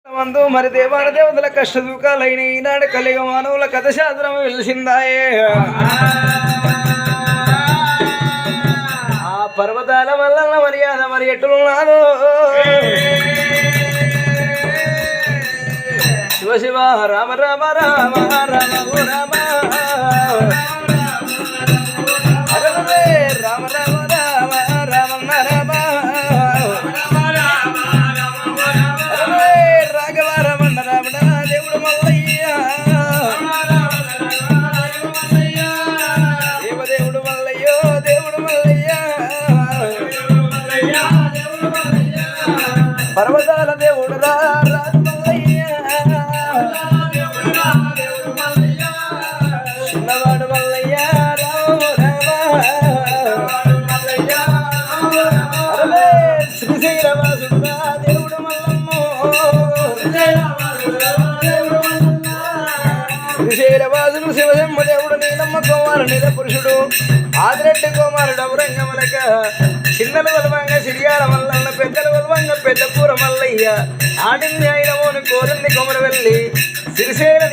మందు మరి దేవాన దేవతల కష్ట దుఃఖాలైన ఈనాడు కలిగ మానవుల కథ శాస్త్రం వెలిసిందాయే. ఆ పర్వతాల వల్ల మర్యాద మరి ఎట్టున్నాదో శివ శివ రామ రామ రామ రామ రామ అరే రామ రామ రామ రామ రామ పర్వతాల దేవుడు చిన్నవాడు మల్లయ్య శ్రీశైలవాసుడు దేవుడు మల్లమ్మ శ్రీశైలవాసుడు శివశంభ దేవుడు నీలమ్మ కుమారు నీల పురుషుడు ఆదిరెడ్డి కుమారుడు ఔరంగమలక చిన్నలు వలవంగా సిరియాల మల్లన్న పెద్దలు వలవంగా పెద్ద పూర మల్లయ్య ఆడింది అయినమోని కోరింది కొమర వెళ్ళి సిరిసేల